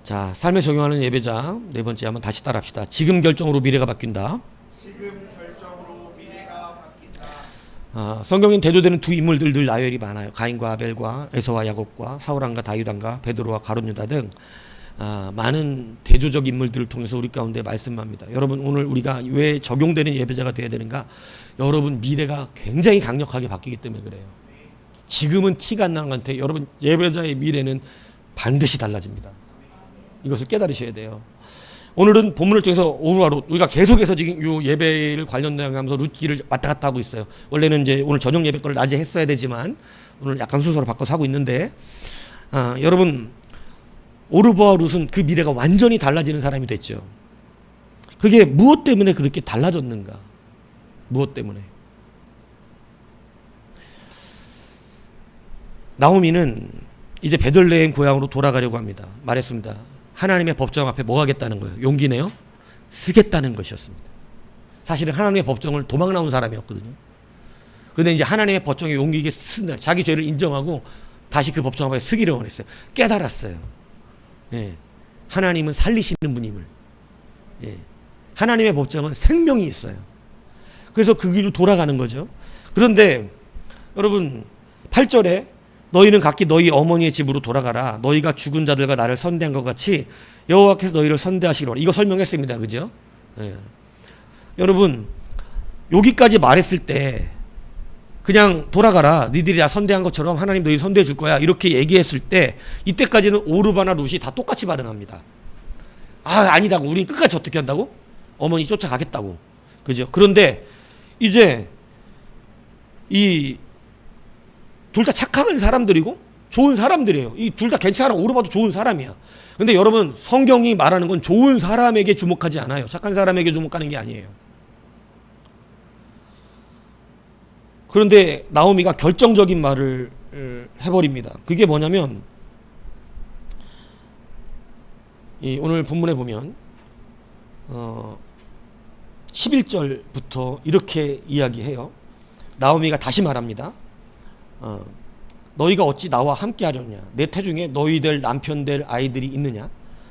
자, 삶에 적용하는 예배자 네 번째 한번 다시 따라합시다. 지금 결정으로 미래가 바뀐다. 지금 결정으로 미래가 바뀐다. 성경엔 대조되는 두 인물들 늘 나열이 많아요. 가인과 아벨과 에서와 야곱과 사울왕과 다윗왕과 베드로와 가룟 유다 등 많은 대조적 인물들을 통해서 우리 가운데 말씀합니다. 여러분, 오늘 우리가 왜 적용되는 예배자가 되어야 되는가? 여러분, 미래가 굉장히 강력하게 바뀌기 때문에 그래요. 지금은 티가 안 나는 것 같아요. 여러분, 예배자의 미래는 반드시 달라집니다. 이것을 깨달으셔야 돼요. 오늘은 본문을 통해서 오루바로 우리가 계속해서 지금 요 예배를 관련하면서 루트길을 왔다 갔다 하고 있어요. 원래는 이제 오늘 저녁 예배 거를 낮에 했어야 되지만 오늘 약간 순서로 바꿔서 하고 있는데, 여러분, 오르바와 룻은 그 미래가 완전히 달라지는 사람이 됐죠. 그게 무엇 때문에 그렇게 달라졌는가? 무엇 때문에? 나오미는 이제 베들레헴 고향으로 돌아가려고 합니다. 말했습니다. 하나님의 법정 앞에 뭐 하겠다는 거예요? 용기 내요? 쓰겠다는 것이었습니다. 사실은 하나님의 법정을 도망 나온 사람이었거든요. 그런데 이제 하나님의 법정에 용기 있게 쓴다. 자기 죄를 인정하고 다시 그 법정 앞에 서기를 원했어요. 깨달았어요. 예. 하나님은 살리시는 분임을. 예. 하나님의 법정은 생명이 있어요. 그래서 그 길로 돌아가는 거죠. 그런데 여러분, 8절에 너희는 각기 너희 어머니의 집으로 돌아가라. 너희가 죽은 자들과 나를 선대한 것 같이 여호와께서 너희를 선대하시기로. 이거 설명했습니다. 그죠? 예. 여러분, 여기까지 말했을 때 그냥 돌아가라. 니들이 다 선대한 것처럼 하나님 너희 선대해 줄 거야. 이렇게 얘기했을 때 이때까지는 오르바나 룻이 다 똑같이 반응합니다. 아니라고. 우린 끝까지 어떻게 한다고? 어머니 쫓아가겠다고. 그죠? 그런데 이제 이 둘 다 착한 사람들이고 좋은 사람들이에요. 이 둘 다 괜찮아. 오르바도 좋은 사람이야. 근데 여러분, 성경이 말하는 건 좋은 사람에게 주목하지 않아요. 착한 사람에게 주목하는 게 아니에요. 그런데 나오미가 결정적인 말을 해버립니다. 그게 뭐냐면, 오늘 본문에 보면 11절부터 이렇게 이야기해요. 나오미가 다시 말합니다. 너희가 어찌 나와 함께 하려냐? 내 태중에 너희들 남편들 아이들이 있느냐?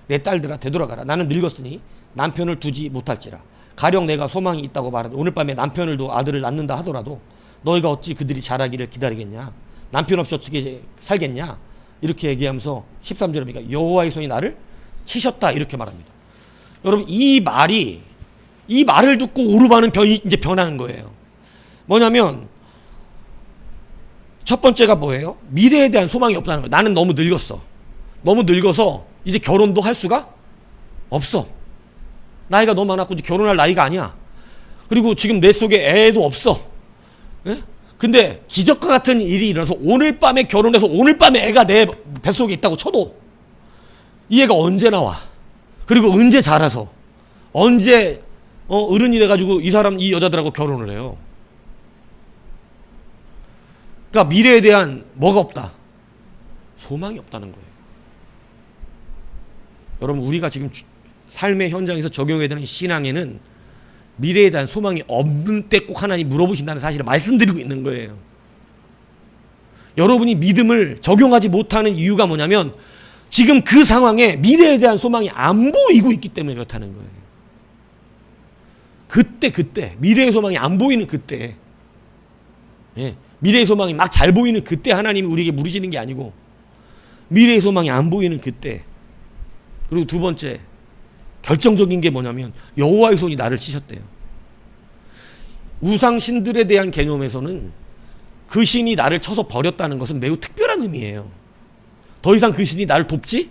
내 딸들아 되돌아가라. 나는 늙었으니 남편을 두지 못할지라. 가령 내가 소망이 있다고 말하되 오늘 밤에 남편을 두 아들을 낳는다 하더라도 너희가 어찌 그들이 자라기를 기다리겠냐? 남편 없이 어떻게 살겠냐? 이렇게 얘기하면서 13절에 보니까 여호와의 손이 나를 치셨다 이렇게 말합니다. 여러분, 이 말을 듣고 오르바는 이제 변하는 거예요. 뭐냐면 첫 번째가 뭐예요? 미래에 대한 소망이 없다는 거예요. 나는 너무 늙었어. 너무 늙어서 이제 결혼도 할 수가 없어. 나이가 너무 많았고 이제 결혼할 나이가 아니야. 그리고 지금 내 속에 애도 없어. 예? 근데 기적과 같은 일이 일어나서 오늘 밤에 결혼해서 오늘 밤에 애가 내 뱃속에 있다고 쳐도 이 애가 언제 나와? 그리고 언제 자라서 언제 어른이 돼가지고 이 여자들하고 결혼을 해요. 그러니까 미래에 대한 뭐가 없다? 소망이 없다는 거예요. 여러분, 우리가 지금 삶의 현장에서 적용해야 되는 신앙에는 미래에 대한 소망이 없는 때 꼭 하나님 물어보신다는 사실을 말씀드리고 있는 거예요. 여러분이 믿음을 적용하지 못하는 이유가 뭐냐면 지금 그 상황에 미래에 대한 소망이 안 보이고 있기 때문에 그렇다는 거예요. 그때 미래의 소망이 안 보이는 그때, 예, 미래의 소망이 막 잘 보이는 그때 하나님이 우리에게 물으시는 게 아니고 미래의 소망이 안 보이는 그때. 그리고 두 번째 결정적인 게 뭐냐면 여호와의 손이 나를 치셨대요. 우상신들에 대한 개념에서는 그 신이 나를 쳐서 버렸다는 것은 매우 특별한 의미예요. 더 이상 그 신이 나를 돕지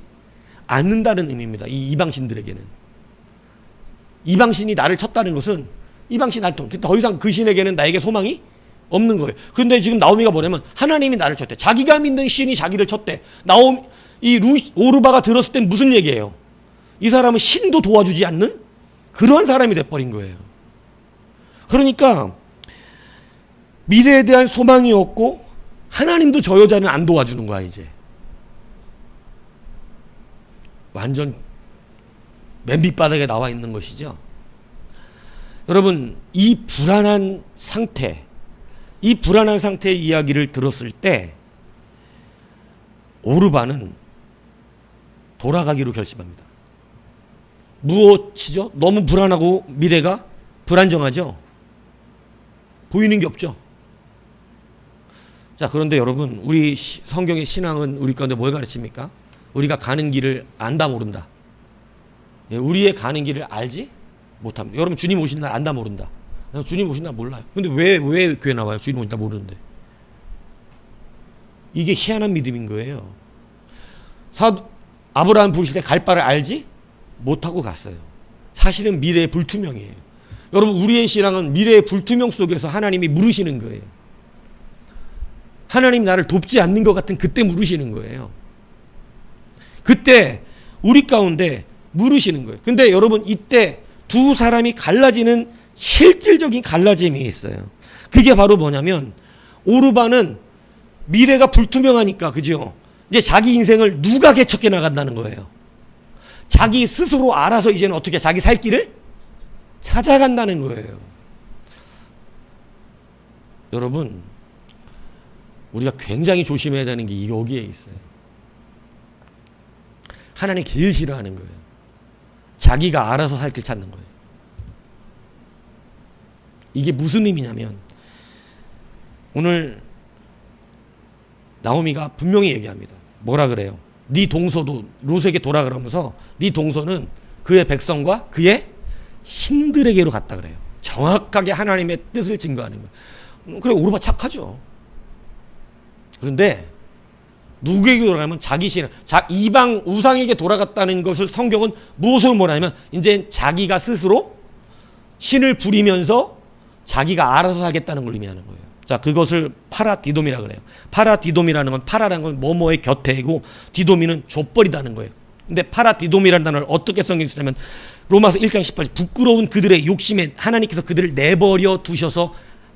않는다는 의미입니다. 이 이방신들에게는. 이방신이 나를 쳤다는 것은 이방신 나를 더 이상 그 신에게는 나에게 소망이 없는 거예요. 그런데 지금 나오미가 뭐냐면 하나님이 나를 쳤대. 자기가 믿는 신이 자기를 쳤대. 오르바가 들었을 땐 무슨 얘기예요? 이 사람은 신도 도와주지 않는 그러한 사람이 돼버린 거예요. 그러니까 미래에 대한 소망이 없고 하나님도 저 여자는 안 도와주는 거야. 이제 완전 맨 밑바닥에 나와 있는 것이죠. 여러분, 이 불안한 상태의 이야기를 들었을 때 오르바는 돌아가기로 결심합니다. 무엇이죠? 너무 불안하고 미래가 불안정하죠? 보이는 게 없죠? 자, 그런데 여러분, 우리 성경의 신앙은 우리 가운데 뭘 가르칩니까? 우리가 가는 길을 안다 모른다. 우리의 가는 길을 알지 못합니다. 여러분, 주님 오신 날 안다 모른다. 주님 오신 날 몰라요. 근데 왜 교회 나와요? 주님 오신 날 모르는데. 이게 희한한 믿음인 거예요. 아브라함 부르실 때 갈 바를 알지 못하고 갔어요. 사실은 미래의 불투명이에요. 여러분, 우리의 신앙은 미래의 불투명 속에서 하나님이 물으시는 거예요. 하나님 나를 돕지 않는 것 같은 그때 물으시는 거예요. 그때 우리 가운데 물으시는 거예요. 근데 여러분, 이때 두 사람이 갈라지는 실질적인 갈라짐이 있어요. 그게 바로 뭐냐면, 오르바는 미래가 불투명하니까, 그죠? 이제 자기 인생을 누가 개척해 나간다는 거예요. 자기 스스로 알아서 이제는 어떻게 자기 살 길을 찾아간다는 거예요. 여러분, 우리가 굉장히 조심해야 되는 게 여기에 있어요. 하나님 제일 싫어하는 거예요. 자기가 알아서 살 길 찾는 거예요. 이게 무슨 의미냐면, 오늘 나오미가 분명히 얘기합니다. 뭐라 그래요? 네 동서도 롯에게 돌아가면서 네 동서는 그의 백성과 그의 신들에게로 갔다 그래요. 정확하게 하나님의 뜻을 증거하는 거예요. 그래, 오르바 착하죠. 그런데 누구에게 돌아가면 자기 신, 이방 우상에게 돌아갔다는 것을 성경은 무엇을 말하냐면, 이제 자기가 스스로 신을 부리면서 자기가 알아서 살겠다는 걸 의미하는 거예요. 자, 그것을 파라디돔이라 그래요. 파라디돔이라는 건, 파라라는 건 뭐뭐의 곁에이고, 디돔이는 족벌이다는 거예요. 근데 파라디돔이라는 단어를 어떻게 성경에 쓰냐면, 로마서 1장 18절, 부끄러운 그들의 욕심에 하나님께서 그들을 내버려 두셔서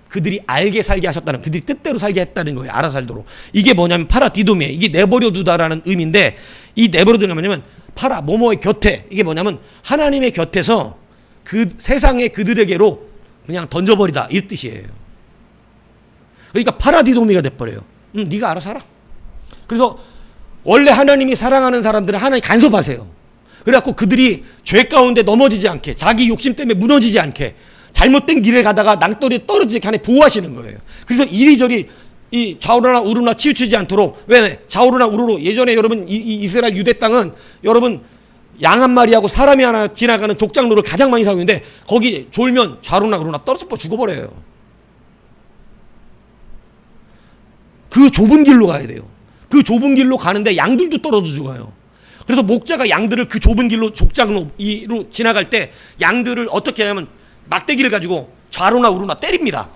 그들이 알게 살게 하셨다는, 그들이 뜻대로 살게 했다는 거예요. 알아서 살도록. 이게 뭐냐면 파라디돔이에요. 이게 내버려 두다라는 의미인데, 이 내버려 두는 뭐냐면 파라 뭐뭐의 곁에, 이게 뭐냐면 하나님의 곁에서 그 세상의 그들에게로 그냥 던져버리다, 이 뜻이에요. 그러니까 파라디돔이가 돼버려요. 네가 알아서 살아. 그래서 원래 하나님이 사랑하는 사람들은 하나님 간섭하세요. 그래갖고 그들이 죄 가운데 넘어지지 않게, 자기 욕심 때문에 무너지지 않게, 잘못된 길에 가다가 낭떠러지에 떨어지지 않게 보호하시는 거예요. 그래서 이리저리 이 좌우로나 우로나 치우치지 않도록, 왜 좌우로나 우로로, 예전에 여러분 이스라엘 유대 땅은 여러분 양 한 마리하고 사람이 하나 지나가는 족장로를 가장 많이 사용했는데, 거기 졸면 좌우로나 우로나 떨어져 죽어버려요. 그 좁은 길로 가야 돼요. 그 좁은 길로 가는데 양들도 떨어져 죽어요. 그래서 목자가 양들을 그 좁은 길로 족장로로 지나갈 때 양들을 어떻게 하냐면 막대기를 가지고 좌로나 우로나 때립니다.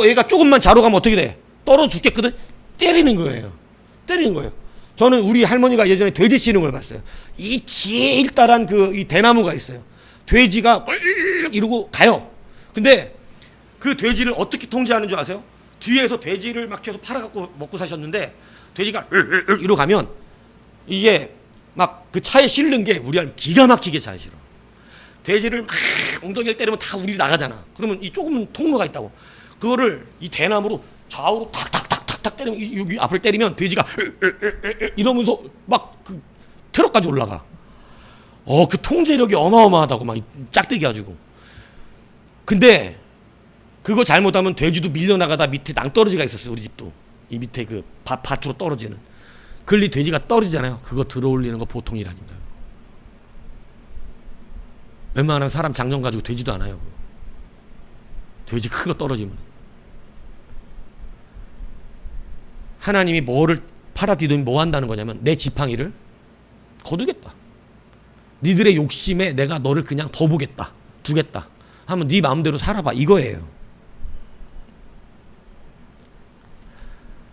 얘가 조금만 좌로 가면 어떻게 돼? 떨어져 죽겠거든? 때리는 거예요. 때리는 거예요. 저는 우리 할머니가 예전에 돼지 씌는 걸 봤어요. 이 길다란 이 대나무가 있어요. 돼지가 꿀 이러고 가요. 근데 그 돼지를 어떻게 통제하는 줄 아세요? 뒤에서 돼지를 막 계속 팔아갖고 먹고 사셨는데, 돼지가 이러고 가면 이게 막 그 차에 실는 게 우리 할머니 기가 막히게 잘 실어. 돼지를 막 엉덩이를 때리면 다 우리 나가잖아. 그러면 이 조금 통로가 있다고. 그거를 이 대나무로 좌우로 탁탁탁탁탁 때리면, 여기 앞을 때리면 돼지가 이러면서 막 그 트럭까지 올라가. 그 통제력이 어마어마하다고, 막 짝대기 가지고. 근데 그거 잘못하면 돼지도 밀려나가다 밑에 낭떠러지가 있었어요. 우리 집도 이 밑에 그 밭으로 떨어지는, 글리 돼지가 떨어지잖아요. 그거 들어올리는 거 보통 일 아닙니다. 웬만하면 사람 장정 가지고 되지도 않아요. 돼지 큰 거 떨어지면. 하나님이 뭐를, 파라디돔이 뭐 한다는 거냐면, 내 지팡이를 거두겠다. 니들의 욕심에 내가 너를 그냥 더 보겠다, 두겠다 하면 네 마음대로 살아봐, 이거예요.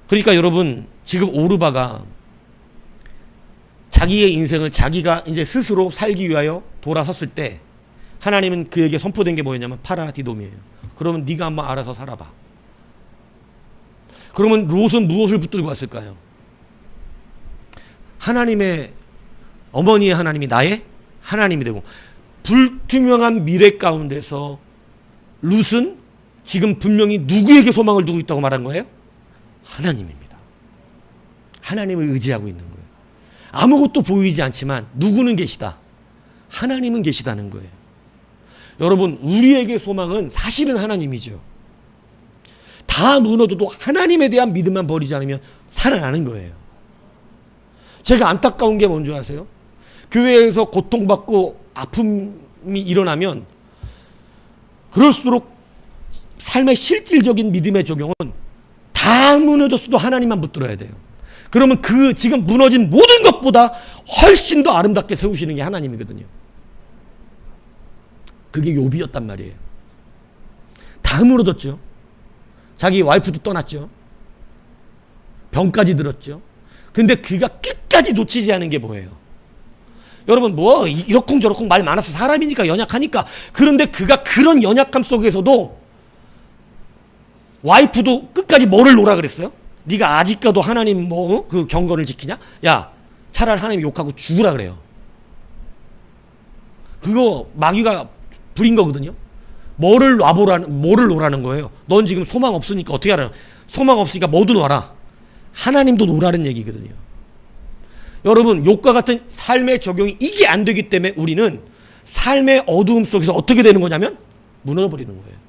그러니까 여러분, 지금 오르바가 자기의 인생을 자기가 이제 스스로 살기 위하여 돌아섰을 때, 하나님은 그에게 선포된 게 뭐였냐면 파라디돔이에요. 그러면 네가 한번 알아서 살아봐. 그러면 롯은 무엇을 붙들고 왔을까요? 하나님의, 어머니의 하나님이 나의 하나님이 되고, 불투명한 미래 가운데서 롯은 지금 분명히 누구에게 소망을 두고 있다고 말한 거예요? 하나님입니다. 하나님을 의지하고 있는 거예요. 아무것도 보이지 않지만 누구는 계시다? 하나님은 계시다는 거예요. 여러분, 우리에게 소망은 사실은 하나님이죠. 다 무너져도 하나님에 대한 믿음만 버리지 않으면 살아나는 거예요. 제가 안타까운 게 뭔지 아세요? 교회에서 고통받고 아픔이 일어나면 그럴수록 삶의 실질적인 믿음의 적용은 다 무너졌어도 하나님만 붙들어야 돼요. 그러면 그 지금 무너진 모든 것보다 훨씬 더 아름답게 세우시는 게 하나님이거든요. 그게 욥이었단 말이에요. 다 무너졌죠. 자기 와이프도 떠났죠. 병까지 들었죠. 근데 그가 끝까지 놓치지 않은 게 뭐예요? 여러분, 뭐 이러쿵저러쿵 말 많아서 사람이니까 연약하니까. 그런데 그가 그런 연약함 속에서도 와이프도 끝까지 뭐를 놓으라 그랬어요? 네가 아직까지도 하나님 그 경건을 지키냐? 야, 차라리 하나님 욕하고 죽으라 그래요. 그거 마귀가 부린 거거든요. 뭐를 놓으라는 거예요. 넌 지금 소망 없으니까 어떻게 하라? 소망 없으니까 뭐도 놓아라. 하나님도 놓으라는 얘기거든요. 여러분, 욕과 같은 삶의 적용이 이게 안 되기 때문에 우리는 삶의 어두움 속에서 어떻게 되는 거냐면 무너져버리는 거예요.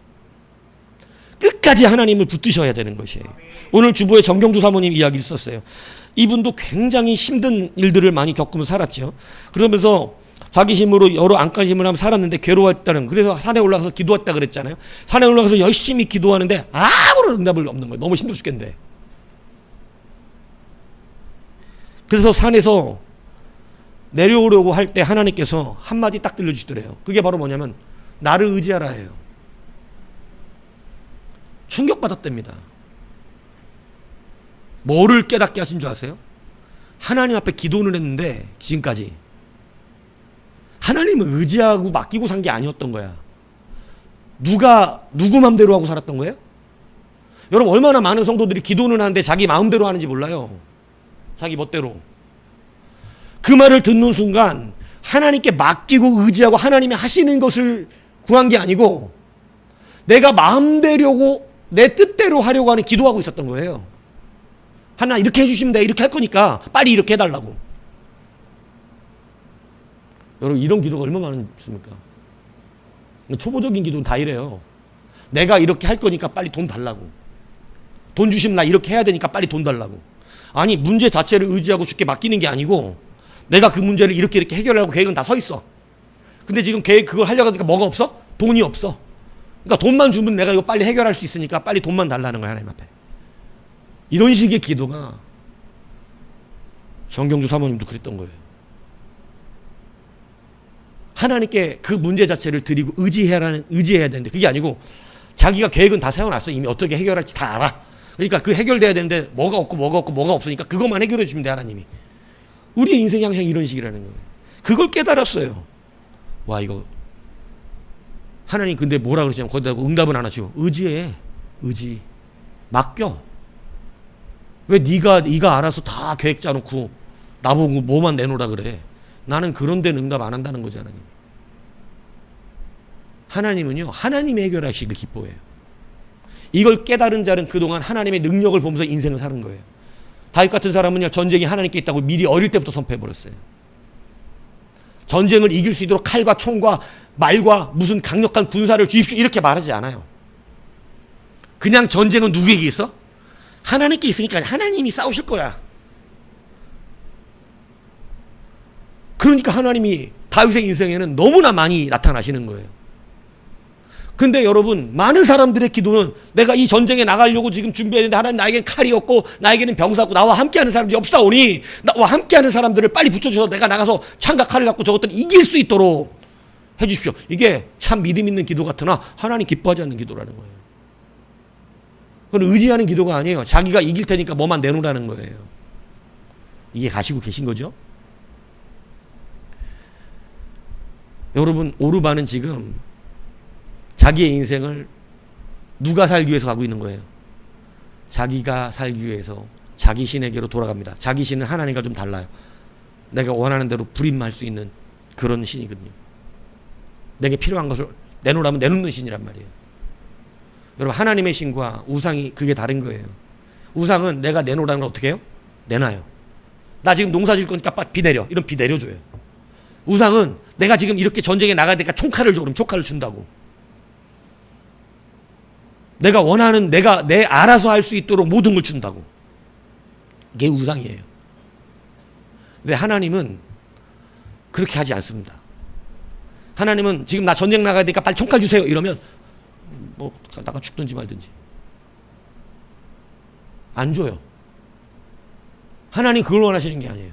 끝까지 하나님을 붙드셔야 되는 것이에요. 오늘 주보에 정경주 사모님 이야기를 썼어요. 이분도 굉장히 힘든 일들을 많이 겪으면서 살았죠. 그러면서 자기 힘으로 여러 안간힘을 하면 살았는데 괴로웠다는, 그래서 산에 올라가서 기도했다 그랬잖아요. 산에 올라가서 열심히 기도하는데 아무런 응답을 없는 거예요. 너무 힘들어 죽겠는데. 그래서 산에서 내려오려고 할 때 하나님께서 한마디 딱 들려주시더래요. 그게 바로 뭐냐면 나를 의지하라 해요. 충격받았답니다. 뭐를 깨닫게 하신 줄 아세요? 하나님 앞에 기도는 했는데 지금까지 하나님을 의지하고 맡기고 산 게 아니었던 거야. 누구 맘대로 하고 살았던 거예요? 여러분, 얼마나 많은 성도들이 기도는 하는데 자기 마음대로 하는지 몰라요. 자기 멋대로. 그 말을 듣는 순간 하나님께 맡기고 의지하고 하나님이 하시는 것을 구한 게 아니고 내가 마음대로고 내 뜻대로 하려고 하는 기도하고 있었던 거예요. 하나 이렇게 해주시면 돼. 이렇게 할 거니까 빨리 이렇게 해달라고. 여러분, 이런 기도가 얼마나 많습니까? 초보적인 기도는 다 이래요. 내가 이렇게 할 거니까 빨리 돈 달라고. 돈 주시면 나 이렇게 해야 되니까 빨리 돈 달라고. 아니, 문제 자체를 의지하고 쉽게 맡기는 게 아니고 내가 그 문제를 이렇게 해결하려고 계획은 다 서 있어. 근데 지금 계획 그걸 하려고 하니까 뭐가 없어? 돈이 없어. 그러니까 돈만 주면 내가 이거 빨리 해결할 수 있으니까 빨리 돈만 달라는 거야, 하나님 앞에. 이런 식의 기도가 정경주 사모님도 그랬던 거예요. 하나님께 그 문제 자체를 드리고 의지해야 되는데 그게 아니고 자기가 계획은 다 세워놨어. 이미 어떻게 해결할지 다 알아. 그러니까 그 해결돼야 되는데 뭐가 없으니까 그것만 해결해 주시면 돼, 하나님이. 우리의 인생이 항상 이런 식이라는 거예요. 그걸 깨달았어요. 와, 이거 하나님 근데 뭐라 그러시냐면 거기다 응답은 안 하시고 의지해. 의지. 맡겨. 왜 네가 알아서 다 계획 짜놓고 나보고 뭐만 내놓으라 그래. 나는 그런 데는 응답 안 한다는 거지, 하나님. 하나님은요, 하나님이 해결하시길 기뻐해요. 이걸 깨달은 자는 그동안 하나님의 능력을 보면서 인생을 사는 거예요. 다윗 같은 사람은요, 전쟁이 하나님께 있다고 미리 어릴 때부터 선포해버렸어요. 전쟁을 이길 수 있도록 칼과 총과 말과 무슨 강력한 군사를 주십시오 이렇게 말하지 않아요. 그냥 전쟁은 누구에게 있어? 하나님께 있으니까 하나님이 싸우실 거야. 그러니까 하나님이 다윗의 인생에는 너무나 많이 나타나시는 거예요. 근데 여러분, 많은 사람들의 기도는 내가 이 전쟁에 나가려고 지금 준비했는데 하나님 나에게는 칼이 없고 나에게는 병사고 나와 함께하는 사람들이 없사오니 나와 함께하는 사람들을 빨리 붙여주셔서 내가 나가서 창과 칼을 갖고 저것들을 이길 수 있도록 해주십시오. 이게 참 믿음 있는 기도 같으나 하나님 기뻐하지 않는 기도라는 거예요. 그건 의지하는 기도가 아니에요. 자기가 이길 테니까 뭐만 내놓으라는 거예요. 이해 가시고 계신 거죠? 여러분, 오르반은 지금 자기의 인생을 누가 살기 위해서 가고 있는 거예요? 자기가 살기 위해서 자기 신에게로 돌아갑니다. 자기 신은 하나님과 좀 달라요. 내가 원하는 대로 불임할 수 있는 그런 신이거든요. 내게 필요한 것을 내놓으라면 내놓는 신이란 말이에요. 여러분, 하나님의 신과 우상이 그게 다른 거예요. 우상은 내가 내놓으라는 걸 어떻게 해요? 내놔요. 나 지금 농사 질 거니까 비 내려. 이런 비 내려줘요. 우상은 내가 지금 이렇게 전쟁에 나가야 되니까 총칼을 줘. 그럼 총칼을 준다고. 내가 원하는 내가 내 알아서 할 수 있도록 모든 걸 준다고. 이게 우상이에요. 근데 하나님은 그렇게 하지 않습니다. 하나님은 지금 나 전쟁 나가야 되니까 빨리 총칼 주세요. 이러면 뭐 나가 죽든지 말든지 안 줘요. 하나님 그걸 원하시는 게 아니에요.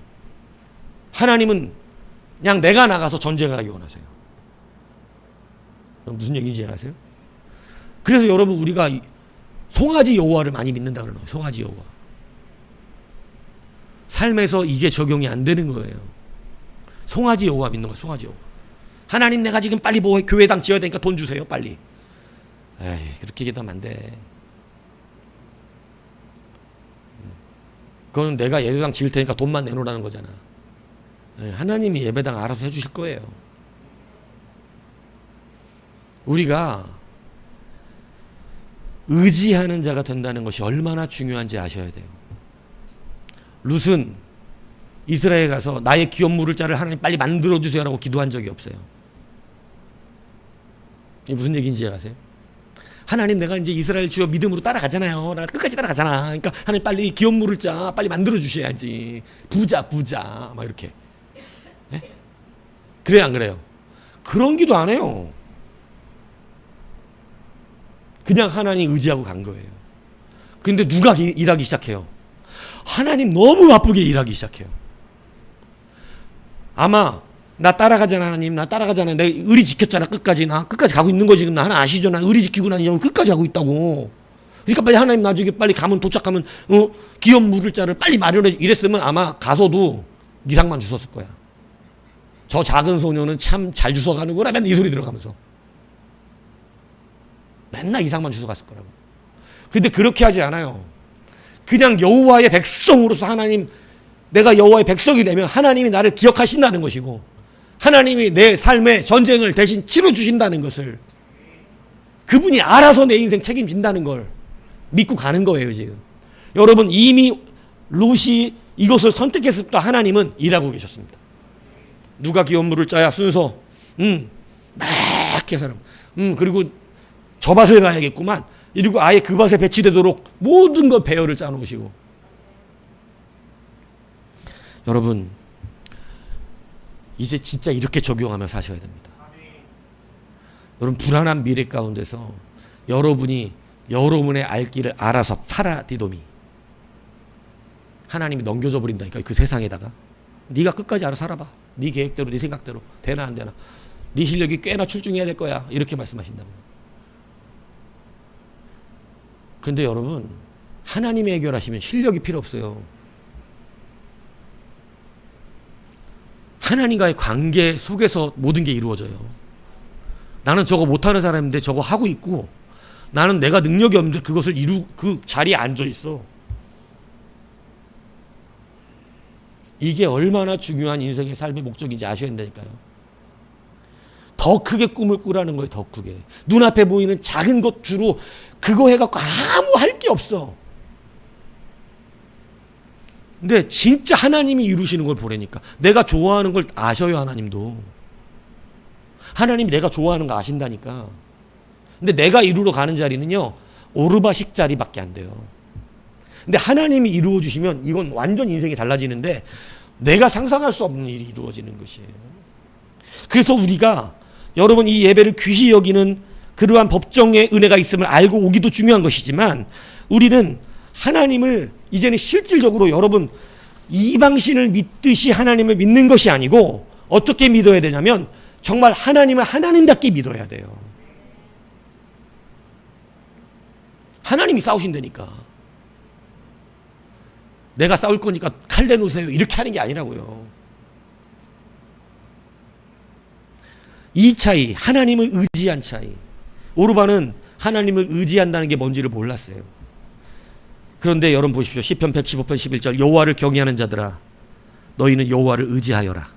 하나님은 그냥 내가 나가서 전쟁을 하기 원하세요. 무슨 얘기인지 아세요? 그래서 여러분 우리가 송아지 여호와를 많이 믿는다 그러는 거예요. 송아지 여호와. 삶에서 이게 적용이 안 되는 거예요. 송아지 여호와 믿는 거예요. 송아지 여호와. 하나님 내가 지금 빨리 뭐 교회당 지어야 되니까 돈 주세요. 빨리. 에이 그렇게 얘기하면 안 돼. 그거는 내가 예배당 지을 테니까 돈만 내놓으라는 거잖아. 하나님이 예배당 알아서 해주실 거예요. 우리가 의지하는 자가 된다는 것이 얼마나 중요한지 아셔야 돼요. 룻은 이스라엘에 가서 나의 기업 물을 자를 하나님 빨리 만들어주세요라고 기도한 적이 없어요. 이게 무슨 얘기인지 아세요? 하나님 내가 이제 이스라엘 주여 믿음으로 따라가잖아요. 나 끝까지 따라가잖아. 그러니까 하나님 빨리 기업 물을 자 빨리 만들어주셔야지. 부자 막 이렇게. 네? 그래요 안 그래요? 그런 기도 안 해요. 그냥 하나님 의지하고 간 거예요. 근데 누가 일하기 시작해요? 하나님 너무 바쁘게 일하기 시작해요. 아마 나 따라가잖아 하나님 나 따라가잖아 내가 의리 지켰잖아 끝까지 나 끝까지 가고 있는 거 지금 나 하나 아시죠? 나 의리 지키고 난 이제 끝까지 하고 있다고. 그러니까 빨리 하나님 나중에 빨리 가면 도착하면 기업 물을 자를 빨리 마련해 이랬으면 아마 가서도 이상만 주웠을 거야. 저 작은 소녀는 참 잘 주워가는구나 맨날 이 소리 들어가면서 맨날 이상만 주워갔을 거라고. 근데 그렇게 하지 않아요. 그냥 여호와의 백성으로서 하나님 내가 여호와의 백성이 되면 하나님이 나를 기억하신다는 것이고 하나님이 내 삶의 전쟁을 대신 치러주신다는 것을 그분이 알아서 내 인생 책임진다는 걸 믿고 가는 거예요 지금. 여러분 이미 롯이 이것을 선택했을 때 하나님은 일하고 계셨습니다. 누가 기업 물을 자야 순서 막 해서 그리고 저 밭을 가야겠구만 이러고 아예 그 밭에 배치되도록 모든 것 배열을 짜놓으시고. 여러분 이제 진짜 이렇게 적용하며 사셔야 됩니다. 여러분 불안한 미래 가운데서 여러분이 여러분의 알 길을 알아서 파라디도미 하나님이 넘겨줘 버린다니까 그 세상에다가 네가 끝까지 알아서 살아봐. 네 계획대로 네 생각대로 되나 안 되나 네 실력이 꽤나 출중해야 될 거야 이렇게 말씀하신다고. 근데 여러분 하나님이 해결하시면 실력이 필요 없어요. 하나님과의 관계 속에서 모든 게 이루어져요. 나는 저거 못하는 사람인데 저거 하고 있고 나는 내가 능력이 없는데 그것을 그 자리에 앉아 있어. 이게 얼마나 중요한 인생의 삶의 목적인지 아셔야 된다니까요. 더 크게 꿈을 꾸라는 거예요. 더 크게. 눈앞에 보이는 작은 것 주로 그거 해갖고 아무 할 게 없어. 근데 진짜 하나님이 이루시는 걸 보라니까. 내가 좋아하는 걸 아셔요. 하나님도. 하나님이 내가 좋아하는 거 아신다니까. 근데 내가 이루러 가는 자리는요 오르바식 자리밖에 안 돼요. 근데 하나님이 이루어 주시면 이건 완전 인생이 달라지는데 내가 상상할 수 없는 일이 이루어지는 것이에요. 그래서 우리가 여러분 이 예배를 귀히 여기는 그러한 법정의 은혜가 있음을 알고 오기도 중요한 것이지만 우리는 하나님을 이제는 실질적으로 여러분 이방신을 믿듯이 하나님을 믿는 것이 아니고 어떻게 믿어야 되냐면 정말 하나님을 하나님답게 믿어야 돼요. 하나님이 싸우신다니까. 내가 싸울 거니까 칼 내놓으세요 이렇게 하는 게 아니라고요. 이 차이, 하나님을 의지한 차이. 오르반은 하나님을 의지한다는 게 뭔지를 몰랐어요. 그런데 여러분 보십시오. 시편 115편 11절 여호와를 경외하는 자들아 너희는 여호와를 의지하여라.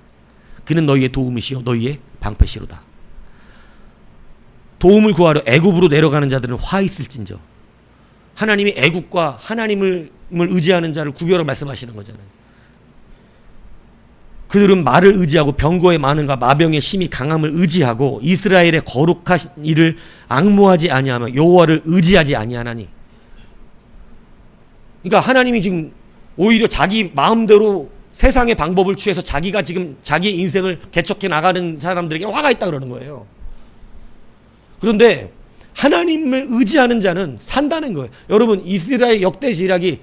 그는 너희의 도움이시요 너희의 방패시로다. 도움을 구하러 애굽으로 내려가는 자들은 화 있을진저. 하나님이 애굽과 하나님을 의지하는 자를 구별을 말씀하시는 거잖아요. 그들은 말을 의지하고 병거의 많음과 마병의 심히 강함을 의지하고 이스라엘의 거룩하신 이를 앙모하지 아니하며 여호와를 의지하지 아니하나니. 그러니까 하나님이 지금 오히려 자기 마음대로 세상의 방법을 취해서 자기가 지금 자기의 인생을 개척해 나가는 사람들에게 화가 있다 그러는 거예요. 그런데 하나님을 의지하는 자는 산다는 거예요. 여러분, 이스라엘 역대 지략이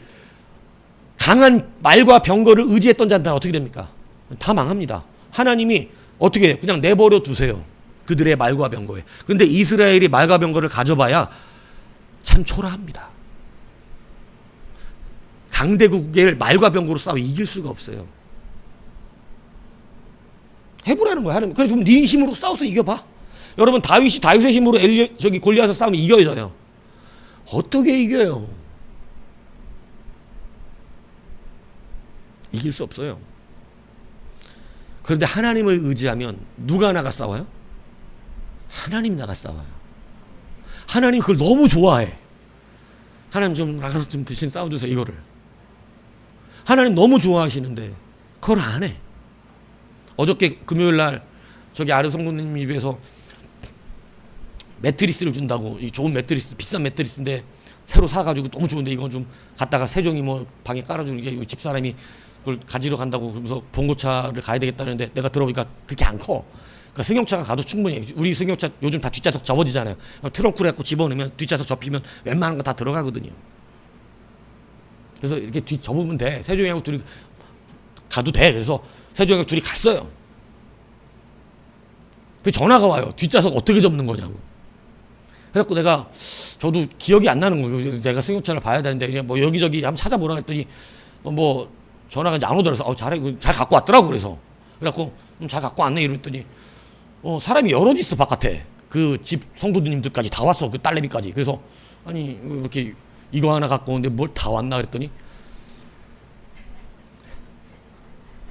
강한 말과 병거를 의지했던 자들은 어떻게 됩니까? 다 망합니다. 하나님이 어떻게 그냥 내버려 두세요. 그들의 말과 병거에. 근데 이스라엘이 말과 병거를 가져봐야 참 초라합니다. 강대국을 말과 병거로 싸워 이길 수가 없어요. 해보라는 거야. 하나님. 그래 좀 네 힘으로 싸워서 이겨봐. 여러분, 다윗의 힘으로 골리앗을 싸우면 이겨져요. 어떻게 이겨요? 이길 수 없어요. 그런데 하나님을 의지하면 누가 나가 싸워요? 하나님 나가 싸워요. 하나님 그걸 너무 좋아해. 하나님 좀 나가서 좀 대신 싸워주세요, 이거를. 하나님 너무 좋아하시는데 그걸 안 해. 어저께 금요일날 저기 아르 성도님 집에서 매트리스를 준다고, 이 좋은 매트리스, 비싼 매트리스인데 새로 사가지고 너무 좋은데 이건 좀 갖다가 세종이 뭐 방에 깔아주는 게 집사람이 그걸 가지러 간다고 그러면서 봉고차를 가야 되겠다는데 내가 들어보니까 그게 안 커. 그러니까 승용차가 가도 충분히, 우리 승용차 요즘 다 뒷좌석 접어지잖아요. 트렁크로 해갖고 집어넣으면 뒷좌석 접히면 웬만한 거 다 들어가거든요. 그래서 이렇게 뒤 접으면 돼. 세종이하고 둘이 가도 돼. 그래서 세종이하고 둘이 갔어요. 그 전화가 와요. 뒷좌석 어떻게 접는 거냐고. 그래갖고 내가 저도 기억이 안 나는 거예요. 내가 승용차를 봐야 되는데 그냥 뭐 여기저기 한번 찾아보라 했더니 뭐 전화가 이제 안 오더라서 잘해, 잘 갖고 왔더라고. 그래갖고 잘 갖고 왔네 이랬더니 사람이 여럿 있어 바깥에. 그 집 성도님들까지 다 왔어. 그 딸내미까지. 그래서 아니 이렇게 이거 하나 갖고 오는데 뭘 다 왔나 그랬더니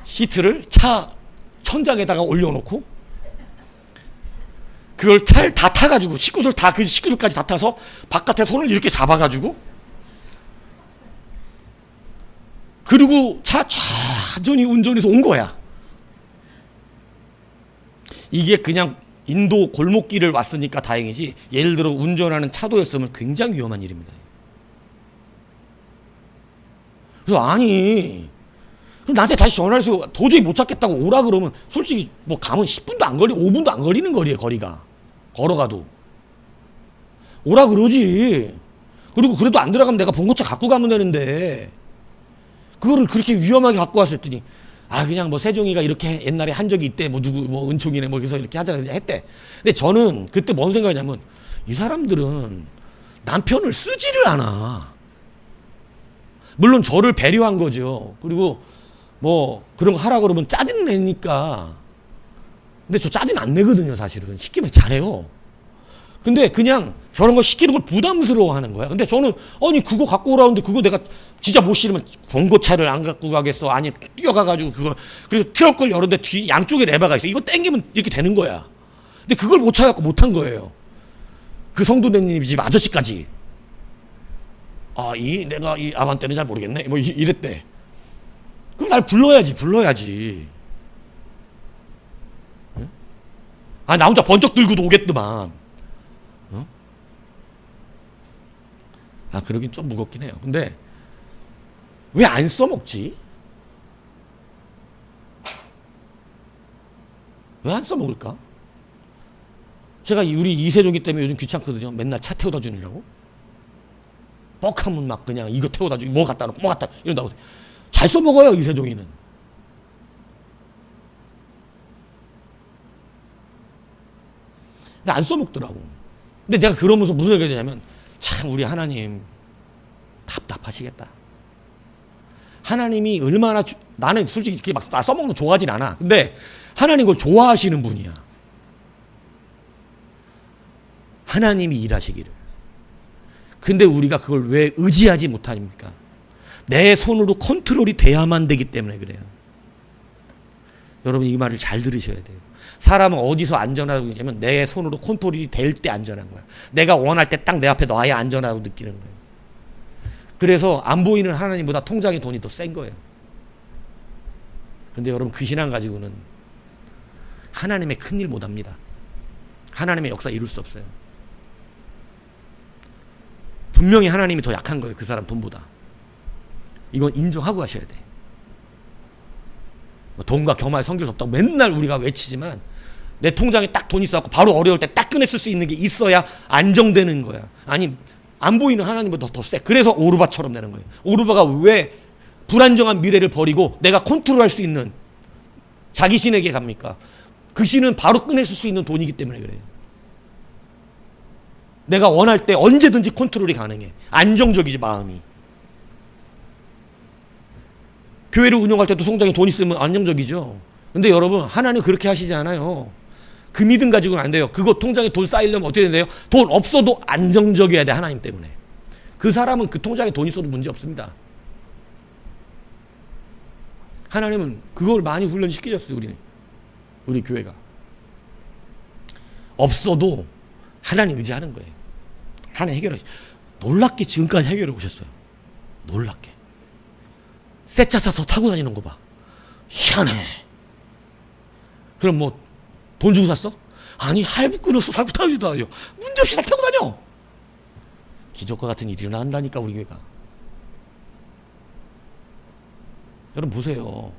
시트를 차 천장에다가 올려놓고 그걸 다 타가지고 식구들 다 그 식구들까지 다 타서 바깥에 손을 이렇게 잡아가지고 그리고 차 천천히 운전해서 온 거야. 이게 그냥 인도 골목길을 왔으니까 다행이지 예를 들어 운전하는 차도였으면 굉장히 위험한 일입니다. 그래서 아니 그럼 나한테 다시 전화해서 도저히 못 찾겠다고 오라 그러면 솔직히 뭐 가면 10분도 안 걸리고 5분도 안 걸리는 거리에 거리가 걸어가도 오라 그러지. 그리고 그래도 안 들어가면 내가 봉고차 갖고 가면 되는데 그거를 그렇게 위험하게 갖고 왔었더니 그냥 뭐 세종이가 이렇게 옛날에 한 적이 있대. 뭐 누구 뭐 은총이네 뭐 그래서 이렇게 하자 했대. 근데 저는 그때 뭔 생각이냐면 이 사람들은 남편을 쓰지를 않아. 물론 저를 배려한 거죠. 그리고 뭐 그런 거 하라 그러면 짜증 내니까. 근데 저 짜증 안 내거든요, 사실은. 시키면 잘해요. 근데 그냥 저런 거 시키는 걸 부담스러워 하는 거야. 근데 저는 아니 그거 갖고 오라는데 그거 내가 진짜 못 실으면 봉고차를 안 갖고 가겠어. 아니 뛰어가가지고 그걸. 그래서 트렁크를 열었는데 뒤 양쪽에 레바가 있어. 이거 땡기면 이렇게 되는 거야. 근데 그걸 못 찾아갖고 못한 거예요. 그 성도님 집 아저씨까지. 내가 이 아반떼는 잘 모르겠네. 뭐 이랬대. 그럼 날 불러야지. 응? 나 혼자 번쩍 들고도 오겠더만. 그러긴 좀 무겁긴 해요. 근데 왜 안 써먹지? 왜 안 써먹을까? 제가 우리 이세종이 때문에 요즘 귀찮거든요. 맨날 차 태워다 주느라고. 뻑하면 막 그냥 이거 태워다 주고 뭐 갖다 놓고 뭐 갖다 이런다고. 잘 써먹어요, 이세종이는. 근데 안 써먹더라고. 근데 내가 그러면서 무슨 얘기가 되냐면 참 우리 하나님 답답하시겠다. 하나님이 얼마나 나는 솔직히 이렇게 막 나 써먹는 거 좋아하진 않아. 근데 하나님 그걸 좋아하시는 분이야. 하나님이 일하시기를. 근데 우리가 그걸 왜 의지하지 못합니까? 내 손으로 컨트롤이 돼야만 되기 때문에 그래요. 여러분 이 말을 잘 들으셔야 돼요. 사람은 어디서 안전하다고 느끼냐면 내 손으로 컨트롤이 될 때 안전한 거야. 내가 원할 때 딱 내 앞에 놔야 안전하다고 느끼는 거예요. 그래서 안 보이는 하나님보다 통장의 돈이 더 센 거예요. 근데 여러분 그 신앙 가지고는 하나님의 큰일 못합니다. 하나님의 역사 이룰 수 없어요. 분명히 하나님이 더 약한 거예요. 그 사람 돈보다. 이건 인정하고 하셔야 돼. 돈과 겸하여 섬길 수 없다고 맨날 우리가 외치지만 내 통장에 딱 돈 있어갖고 바로 어려울 때 딱 꺼내 쓸 수 있는 게 있어야 안정되는 거야. 아니 안 보이는 하나님보다 더 세. 그래서 오르바처럼 되는 거예요. 오르바가 왜 불안정한 미래를 버리고 내가 컨트롤할 수 있는 자기 신에게 갑니까? 그 신은 바로 꺼내 쓸 수 있는 돈이기 때문에 그래요. 내가 원할 때 언제든지 컨트롤이 가능해. 안정적이지 마음이. 교회를 운영할 때도 송장에 돈 있으면 안정적이죠. 근데 여러분 하나님 그렇게 하시지 않아요. 그 믿음 가지고는 안 돼요. 그거 통장에 돈 쌓이려면 어떻게 된대요? 돈 없어도 안정적이어야 돼. 하나님 때문에. 그 사람은 그 통장에 돈 있어도 문제 없습니다. 하나님은 그걸 많이 훈련시키셨어요. 우리 교회가. 없어도 하나님 의지하는 거예요. 하나님 해결해. 놀랍게 지금까지 해결해 오셨어요. 놀랍게. 새 차 사서 타고 다니는 거 봐. 희한해. 그럼 뭐 돈 주고 샀어? 아니 할부 끊어서 사고 타고 다녀. 문제없이 다 타고 다녀. 기적과 같은 일이 일어난다니까 우리 교회가. 여러분 보세요.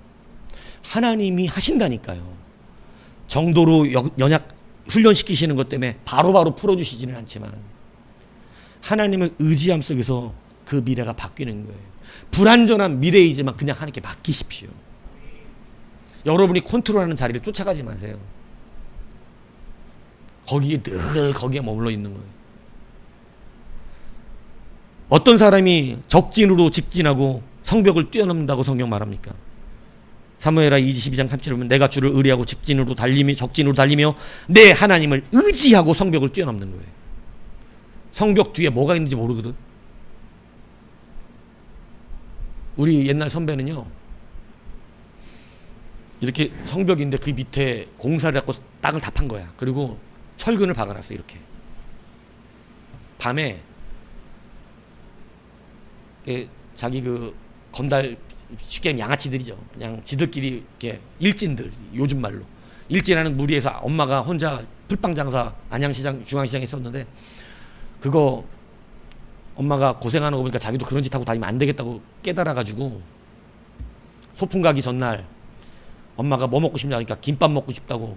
하나님이 하신다니까요. 정도로 연약 훈련시키시는 것 때문에 바로바로 풀어주시지는 않지만 하나님을 의지함 속에서 그 미래가 바뀌는 거예요. 불안전한 미래이지만 그냥 하나님께 맡기십시오. 여러분이 컨트롤하는 자리를 쫓아가지 마세요. 늘 거기에 머물러 있는 거예요. 어떤 사람이 적진으로 직진하고 성벽을 뛰어넘는다고 성경 말합니까? 사무엘하 22장 37절 보면 내가 주를 의리하고 적진으로 달리며 내 하나님을 의지하고 성벽을 뛰어넘는 거예요. 성벽 뒤에 뭐가 있는지 모르거든. 우리 옛날 선배는요, 이렇게 성벽인데 그 밑에 공사를 하고 땅을 다 판 거야. 그리고 철근을 박아놨어. 이렇게 밤에 자기 그 건달, 쉽게 하면 양아치들이죠. 그냥 지들끼리 이렇게 일진들, 요즘 말로 일진하는 무리에서 엄마가 혼자 풀빵 장사 안양시장 중앙시장에 있었는데, 그거 엄마가 고생하는 거 보니까 자기도 그런 짓 하고 다니면 안 되겠다고 깨달아가지고 소풍 가기 전날 엄마가 뭐 먹고 싶냐니까 김밥 먹고 싶다고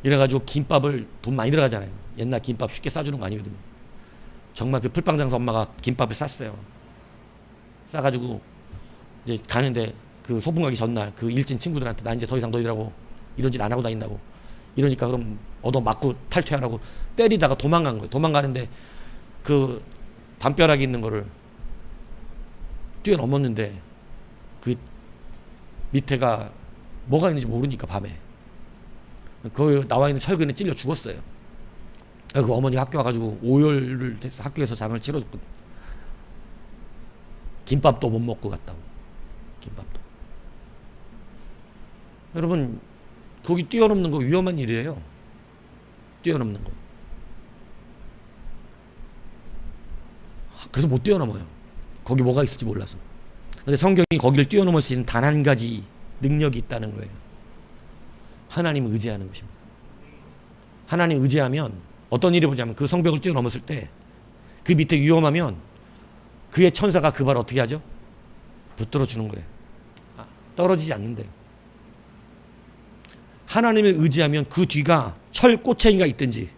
이래가지고 김밥을 돈 많이 들어가잖아요. 옛날 김밥 쉽게 싸주는 거 아니거든요. 정말 그 풀빵 장사 엄마가 김밥을 쌌어요. 싸가지고 이제 가는데 그 소풍 가기 전날 그 일진 친구들한테 나 이제 더 이상 너희들하고 이런 짓 안 하고 다닌다고 이러니까 그럼 얻어맞고 탈퇴하라고 때리다가 도망간 거예요. 도망가는데 그 담벼락에 있는 거를 뛰어넘었는데 그 밑에가 뭐가 있는지 모르니까 밤에 그 나와 있는 철근에 찔려 죽었어요. 그 어머니가 학교 와가지고 오열을 해서 학교에서 장을 치러줬거든. 김밥도 못 먹고 갔다고. 김밥도. 여러분 거기 뛰어넘는 거 위험한 일이에요. 뛰어넘는 거. 그래서 못 뛰어넘어요. 거기 뭐가 있을지 몰라서. 근데 성경이 거기를 뛰어넘을 수 있는 단 한 가지 능력이 있다는 거예요. 하나님을 의지하는 것입니다. 하나님 의지하면 어떤 일이 보자면 그 성벽을 뛰어넘었을 때 그 밑에 위험하면 그의 천사가 그 발을 어떻게 하죠? 붙들어 주는 거예요. 떨어지지 않는데요. 하나님을 의지하면 그 뒤가 철 꼬챙이가 있든지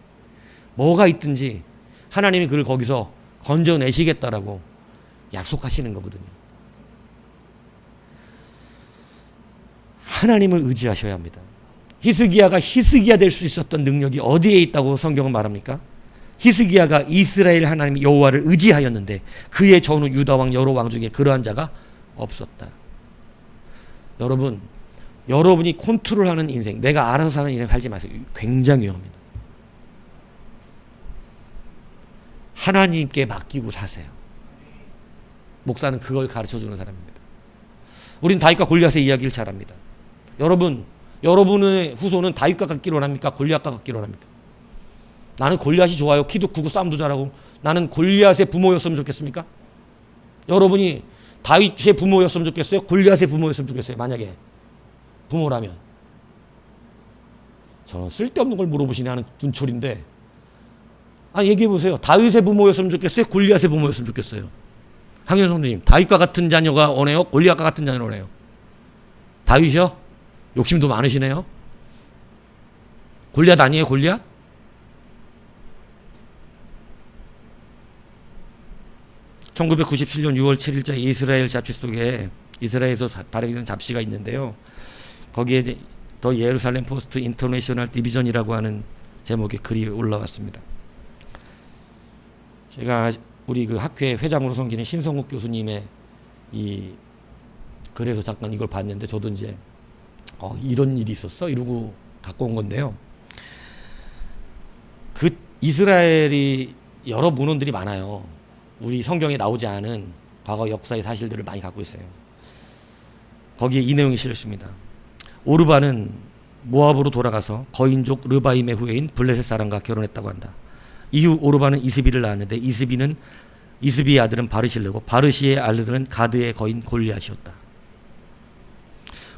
뭐가 있든지 하나님이 그를 거기서 건져내시겠다라고 약속하시는 거거든요. 하나님을 의지하셔야 합니다. 히스기야가 히스기야 될 수 있었던 능력이 어디에 있다고 성경은 말합니까? 히스기야가 이스라엘 하나님 여호와를 의지하였는데 그의 전후 유다 왕 여러 왕 중에 그러한 자가 없었다. 여러분, 여러분이 컨트롤하는 인생, 내가 알아서 사는 인생 살지 마세요. 굉장히 위험합니다. 하나님께 맡기고 사세요. 목사는 그걸 가르쳐주는 사람입니다. 우린 다윗과 골리앗의 이야기를 잘 합니다. 여러분의 후손은 다윗과 같기로 합니까? 골리앗과 같기로 합니까? 나는 골리앗이 좋아요. 키도 크고 싸움도 잘하고. 나는 골리앗의 부모였으면 좋겠습니까? 여러분이 다윗의 부모였으면 좋겠어요? 골리앗의 부모였으면 좋겠어요? 만약에 부모라면. 저는 쓸데없는 걸 물어보시네 하는 눈초리인데, 얘기해 보세요. 다윗의 부모였으면 좋겠어요? 골리앗의 부모였으면 좋겠어요? 황현 성도님, 다윗과 같은 자녀가 원해요? 골리앗과 같은 자녀가 원해요? 다윗이요? 욕심도 많으시네요. 골리앗 아니에요, 골리앗? (1997년 6월 7일자) 이스라엘 잡지 속에 이스라엘에서 발행된 잡지가 있는데요. 거기에 더 예루살렘 포스트 인터내셔널 디비전이라고 하는 제목의 글이 올라왔습니다. 제가 우리 그 학회 회장으로 섬기는 신성욱 교수님의 이 글에서 잠깐 이걸 봤는데, 저도 이제 이런 일이 있었어? 이러고 갖고 온 건데요. 그 이스라엘이 여러 문헌들이 많아요. 우리 성경에 나오지 않은 과거 역사의 사실들을 많이 갖고 있어요. 거기에 이 내용이 실려 있습니다. 오르바는 모압으로 돌아가서 거인족 르바임의 후예인 블레셋 사람과 결혼했다고 한다. 이후 오르바는 이스비를 낳았는데 이스비의 아들은 바르실레고 바르시의 아들은 가드의 거인 골리앗이었다.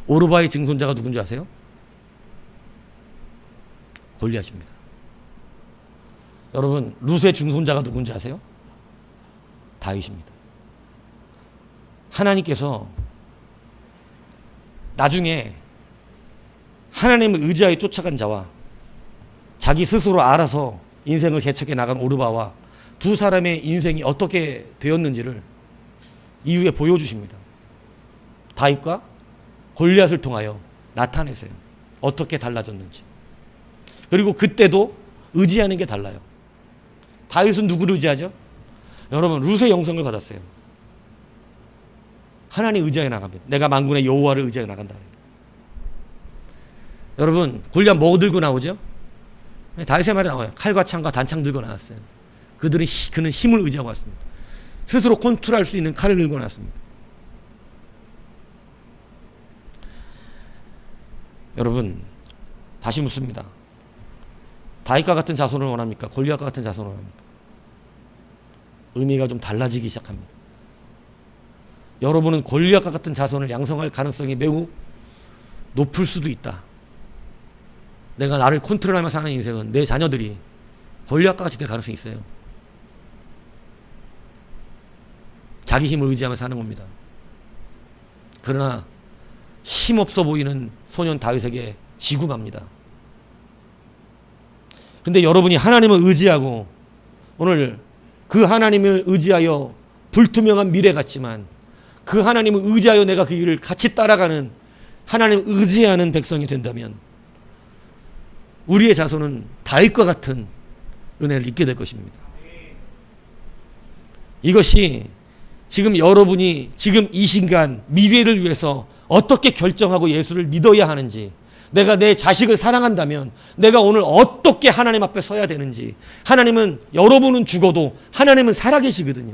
오르바의 증손자가 누군지 아세요? 골리앗입니다. 여러분, 룻의 증손자가 누군지 아세요? 다윗입니다. 하나님께서 나중에 하나님을 의지하여 쫓아간 자와 자기 스스로 알아서 인생을 개척해 나간 오르바와 두 사람의 인생이 어떻게 되었는지를 이후에 보여주십니다. 다윗과 골리앗을 통하여 나타내세요. 어떻게 달라졌는지. 그리고 그때도 의지하는 게 달라요. 다윗은 누구를 의지하죠? 여러분, 룻의 영성을 받았어요. 하나님 의지하여 나갑니다. 내가 만군의 여호와를 의지하여 나간다. 여러분, 골리앗 뭐 들고 나오죠? 다윗의 말이 나와요. 칼과 창과 단창 들고 나왔어요. 그는 힘을 의지하고 왔습니다. 스스로 컨트롤할 수 있는 칼을 들고 나왔습니다. 여러분, 다시 묻습니다. 다윗과 같은 자손을 원합니까? 골리앗과 같은 자손을 원합니까? 의미가 좀 달라지기 시작합니다. 여러분은 골리앗과 같은 자손을 양성할 가능성이 매우 높을 수도 있다. 내가 나를 컨트롤하며 사는 인생은 내 자녀들이 골리앗과 같이 될 가능성이 있어요. 자기 힘을 의지하며 사는 겁니다. 그러나 힘없어 보이는 소년 다윗에게 지고 맙니다. 근데 여러분이 하나님을 의지하고 오늘 그 하나님을 의지하여 불투명한 미래 같지만 그 하나님을 의지하여 내가 그 길을 같이 따라가는 하나님을 의지하는 백성이 된다면 우리의 자손은 다윗과 같은 은혜를 입게 될 것입니다. 이것이 지금 여러분이 지금 이 순간 미래를 위해서 어떻게 결정하고 예수를 믿어야 하는지, 내가 내 자식을 사랑한다면 내가 오늘 어떻게 하나님 앞에 서야 되는지. 하나님은, 여러분은 죽어도 하나님은 살아계시거든요.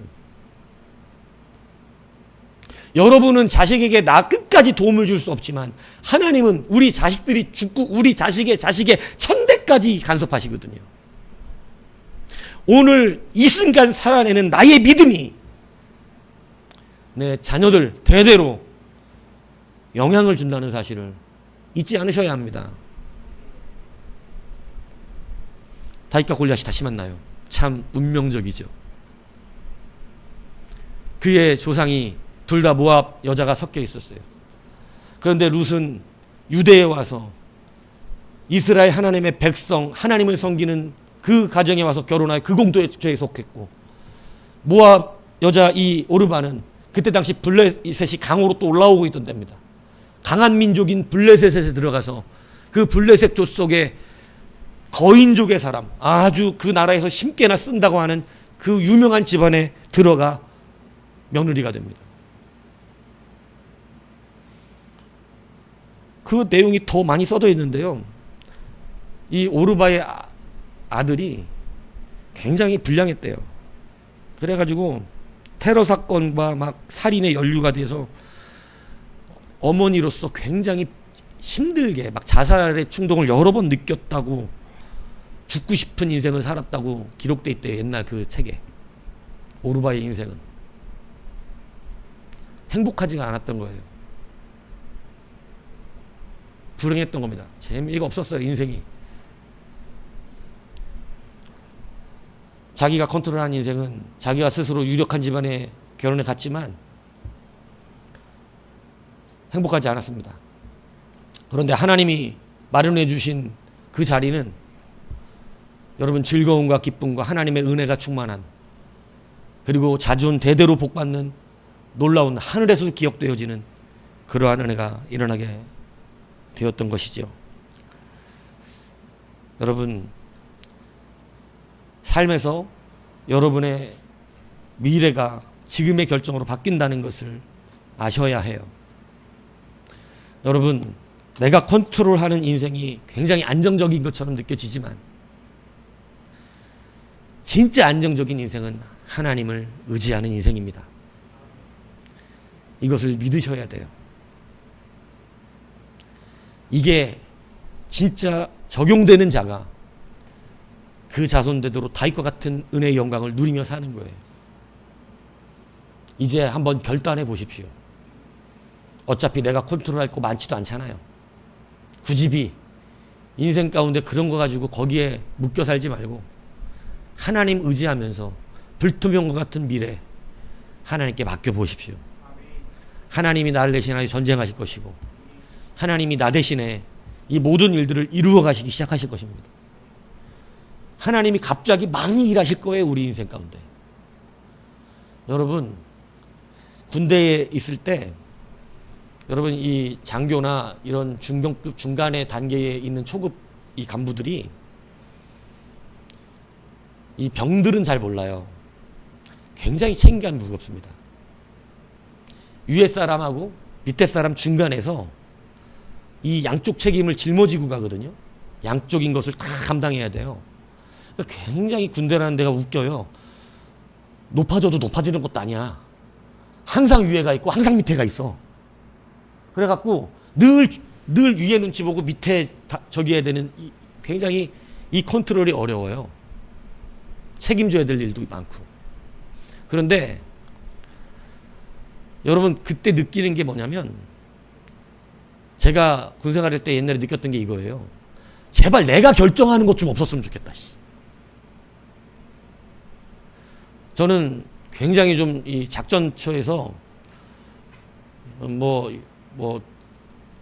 여러분은 자식에게 나 끝까지 도움을 줄 수 없지만 하나님은 우리 자식들이 죽고 우리 자식의 천대까지 간섭하시거든요. 오늘 이 순간 살아내는 나의 믿음이 내 자녀들 대대로 영향을 준다는 사실을 잊지 않으셔야 합니다. 다윗과 골리앗이 다시 만나요. 참 운명적이죠. 그의 조상이 둘 다 모압 여자가 섞여 있었어요. 그런데 룻은 유대에 와서 이스라엘 하나님의 백성, 하나님을 섬기는 그 가정에 와서 결혼하여 그 공동체에 속했고, 모압 여자 이 오르바는 그때 당시 블레셋이 강으로 또 올라오고 있던 때입니다. 강한 민족인 블레셋에 들어가서 그 블레셋 족 속에 거인족의 사람, 아주 그 나라에서 심께나 쓴다고 하는 그 유명한 집안에 들어가 며느리가 됩니다. 그 내용이 더 많이 써져 있는데요. 이 오르바의 아들이 굉장히 불량했대요. 그래가지고 테러 사건과 막 살인의 연루가 돼서 어머니로서 굉장히 힘들게 막 자살의 충동을 여러 번 느꼈다고, 죽고 싶은 인생을 살았다고 기록돼 있대요. 옛날 그 책에. 오르바의 인생은 행복하지가 않았던 거예요. 불행했던 겁니다. 재미가 없었어요, 인생이. 자기가 컨트롤하는 인생은 자기가 스스로 유력한 집안에 결혼에 갔지만 행복하지 않았습니다. 그런데 하나님이 마련해 주신 그 자리는 여러분 즐거움과 기쁨과 하나님의 은혜가 충만한, 그리고 자존 대대로 복받는 놀라운, 하늘에서도 기억되어지는 그러한 은혜가 일어나게 되었던 것이죠. 여러분, 삶에서 여러분의 미래가 지금의 결정으로 바뀐다는 것을 아셔야 해요. 여러분, 내가 컨트롤하는 인생이 굉장히 안정적인 것처럼 느껴지지만 진짜 안정적인 인생은 하나님을 의지하는 인생입니다. 이것을 믿으셔야 돼요. 이게 진짜 적용되는 자가 그 자손대대로 다윗과 같은 은혜의 영광을 누리며 사는 거예요. 이제 한번 결단해 보십시오. 어차피 내가 컨트롤할 거 많지도 않잖아요. 굳이 인생 가운데 그런 거 가지고 거기에 묶여 살지 말고 하나님 의지하면서 불투명과 같은 미래 하나님께 맡겨보십시오. 하나님이 나를 대신하여 전쟁하실 것이고 하나님이 나 대신에 이 모든 일들을 이루어 가시기 시작하실 것입니다. 하나님이 갑자기 많이 일하실 거예요, 우리 인생 가운데. 여러분, 군대에 있을 때 여러분 이 장교나 이런 중경급 중간의 단계에 있는 초급 이 간부들이, 이 병들은 잘 몰라요. 굉장히 책임감이 무겁습니다. 위에 사람하고 밑에 사람 중간에서 이 양쪽 책임을 짊어지고 가거든요. 양쪽인 것을 다 감당해야 돼요. 굉장히 군대라는 데가 웃겨요. 높아져도 높아지는 것도 아니야. 항상 위에가 있고 항상 밑에가 있어. 그래갖고 늘 위에 눈치 보고 밑에 저기 해야 되는, 굉장히 이 컨트롤이 어려워요. 책임져야 될 일도 많고. 그런데 여러분, 그때 느끼는 게 뭐냐면, 제가 군생활 할 때 옛날에 느꼈던 게 이거예요. 제발 내가 결정하는 것 좀 없었으면 좋겠다. 저는 굉장히 좀 이 작전처에서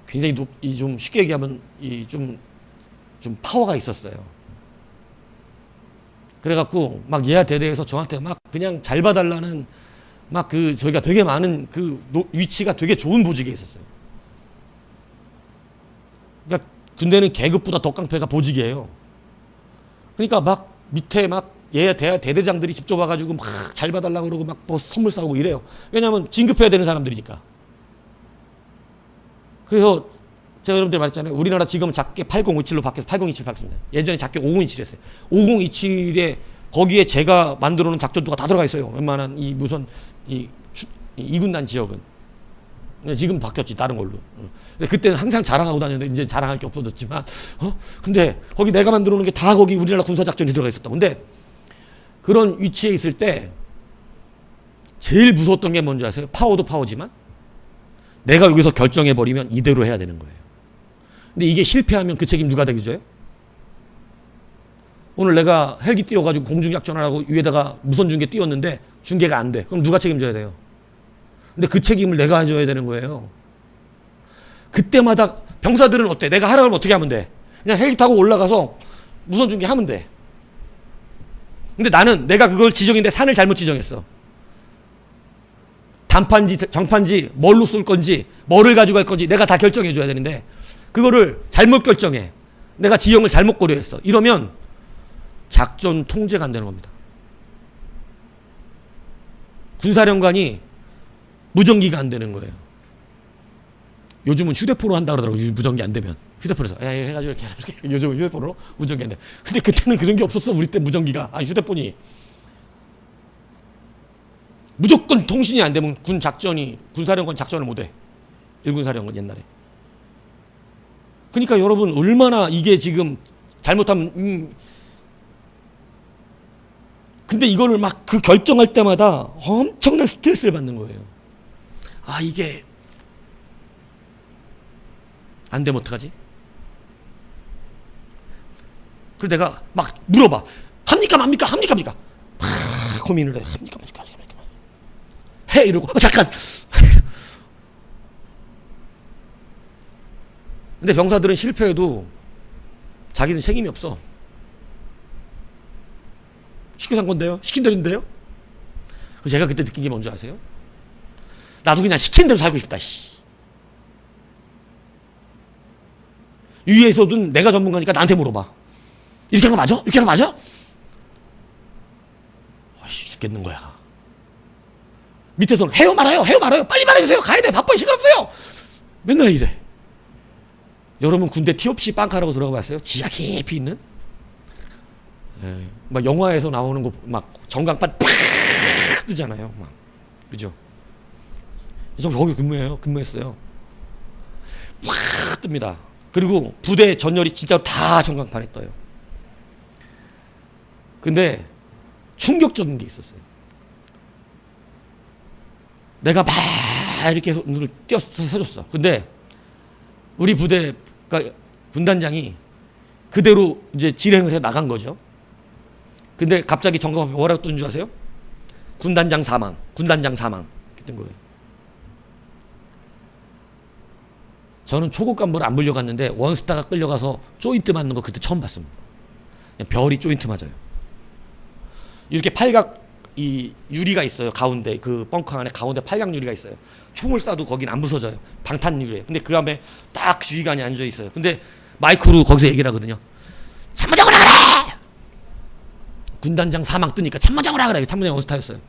굉장히 좀 쉽게 얘기하면 좀 파워가 있었어요. 그래갖고 막 예하 대대에서 저한테 막 그냥 잘 봐달라는, 막 저희가 되게 많은 위치가 되게 좋은 보직에 있었어요. 그러니까 군대는 계급보다 더 깡패가 보직이에요. 그러니까 막 밑에 막 예하 대대장들이 직접 와가지고 막 잘 봐달라고 그러고 막 뭐 선물 싸우고 이래요. 왜냐하면 진급해야 되는 사람들이니까. 그래서 제가 여러분들 말했잖아요. 우리나라 지금은 작게 8027로 바뀌어서 8027 바뀌었습니다. 예전에 작게 5027이었어요. 5027에 거기에 제가 만들어 놓은 작전도가 다 들어가 있어요. 웬만한 이군단 지역은. 지금 바뀌었지, 다른 걸로. 근데 그때는 항상 자랑하고 다녔는데 이제 자랑할 게 없어졌지만, 근데 거기 내가 만들어 놓은 게 다 거기 우리나라 군사작전이 들어가 있었다. 근데 그런 위치에 있을 때 제일 무서웠던 게 뭔지 아세요? 파워도 파워지만 내가 여기서 결정해버리면 이대로 해야 되는 거예요. 근데 이게 실패하면 그 책임 누가 되게 져요? 오늘 내가 헬기 띄워가지고 공중작전을 하고 위에다가 무선 중계 띄웠는데 중계가 안 돼. 그럼 누가 책임져야 돼요? 근데 그 책임을 내가 져야 되는 거예요. 그때마다 병사들은 어때? 내가 하라고 하면 어떻게 하면 돼? 그냥 헬기 타고 올라가서 무선 중계 하면 돼. 근데 나는 내가 그걸 지정인데 산을 잘못 지정했어. 단판지 정판지 뭘로 쏠 건지 뭐를 가져갈 건지 내가 다 결정해 줘야 되는데 그거를 잘못 결정해. 내가 지형을 잘못 고려했어. 이러면 작전 통제가 안 되는 겁니다. 군사령관이 무전기가 안 되는 거예요. 요즘은 휴대폰으로 한다 그러더라고요. 무전기 안 되면. 휴대폰에서 해가지고 이렇게 요즘은 휴대폰으로 무전기 안 돼. 근데 그때는 그런 게 없었어. 우리 때 무전기가. 휴대폰이. 무조건 통신이 안 되면 군사령관 작전을 못 해. 일군사령관 옛날에. 그러니까 여러분 얼마나 이게 지금 잘못하면 근데 이거를 막 그 결정할 때마다 엄청난 스트레스를 받는 거예요. 아, 이게 안 되면 어떡하지? 그래서 내가 막 물어봐. 합니까 맙니까? 합니까 맙니까? 막 고민을 해. 합니까 맙니까? 해 이러고 잠깐. 근데 병사들은 실패해도 자기는 책임이 없어. 시켜서 한 건데요. 시킨 대로인데요. 그래서 제가 그때 느낀 게 뭔지 아세요? 나도 그냥 시킨 대로 살고 싶다. 위에서든 내가 전문가니까 나한테 물어봐. 이렇게 하는 거 맞아? 이렇게 하는 거 맞아? 아씨, 죽겠는 거야. 밑에서는 해요 말아요, 해요 말아요, 빨리 말해주세요, 가야 돼, 바빠요, 시간 없어요. 맨날 이래. 여러분 군대 티 없이 빵카라고 들어가 봤어요? 지하 깊이 있는? 예, 막 영화에서 나오는 거 막 전광판 팍 뜨잖아요. 막 그죠? 저 거기 근무했어요. 팍 뜹니다. 그리고 부대 전열이 진짜로 다 전광판에 떠요. 근데 충격적인 게 있었어요. 내가 막 이렇게 눈을 띄어서 해줬어. 근데 우리 부대, 그러니까 군단장이 그대로 이제 진행을 해 나간 거죠. 근데 갑자기 점검하면 뭐라고 뜬 줄 아세요? 군단장 사망, 군단장 사망. 그랬던 거예요. 저는 초급 간부를 안 불려갔는데 원스타가 끌려가서 조인트 맞는 거 그때 처음 봤습니다. 별이 조인트 맞아요. 이렇게 팔각 이 유리가 있어요. 가운데 그 벙커 안에 가운데 팔각 유리가 있어요. 총을 쏴도 거긴 안 부서져요. 방탄 유리에. 근데 그 앞에 딱 주의관이 앉아 있어요. 근데 마이크로 거기서 얘기를 하거든요. 참모장을 하라! 군단장 사망 뜨니까 참모장을 하라! 참모장 원스타였어요.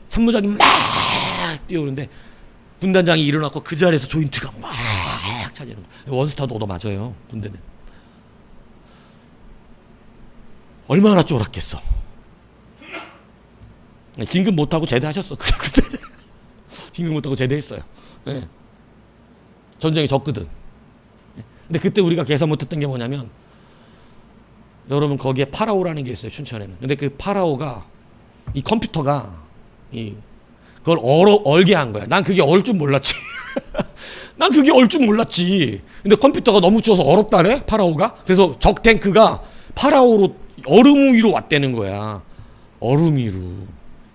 참모장이 막 뛰어오는데 군단장이 일어났고 그 자리에서 조인트가 막 차지하는 거예요. 원스타도 얻어맞아요. 군대는. 얼마나 쫄았겠어. 진급 못하고 제대하셨어. 진급 못하고 제대했어요. 네. 전쟁에 졌거든. 근데 그때 우리가 계산 못했던 게 뭐냐면 여러분 거기에 파라오라는 게 있어요. 춘천에는. 근데 그 파라오가 이 컴퓨터가 그걸 얼게 한 거야. 난 그게 얼 줄 몰랐지. 난 그게 얼 줄 몰랐지. 근데 컴퓨터가 너무 추워서 얼었다네 파라오가. 그래서 적 탱크가 파라오로 얼음 위로 왔다는 거야. 얼음 위로.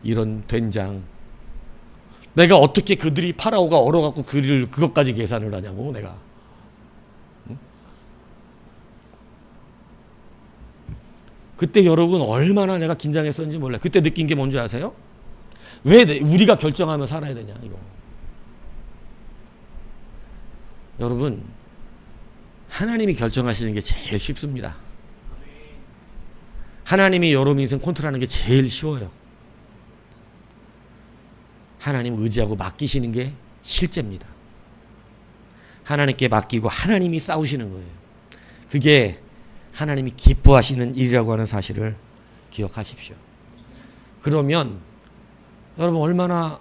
이런 된장. 내가 어떻게 그들이 파라오가 얼어갖고 그것까지 계산을 하냐고 내가. 응? 그때 여러분 얼마나 내가 긴장했었는지 몰라요. 그때 느낀 게 뭔지 아세요? 왜 우리가 결정하며 살아야 되냐 이거. 여러분 하나님이 결정하시는 게 제일 쉽습니다. 하나님이 여러분 인생 컨트롤하는 게 제일 쉬워요. 하나님 의지하고 맡기시는 게 실제입니다. 하나님께 맡기고 하나님이 싸우시는 거예요. 그게 하나님이 기뻐하시는 일이라고 하는 사실을 기억하십시오. 그러면 여러분 얼마나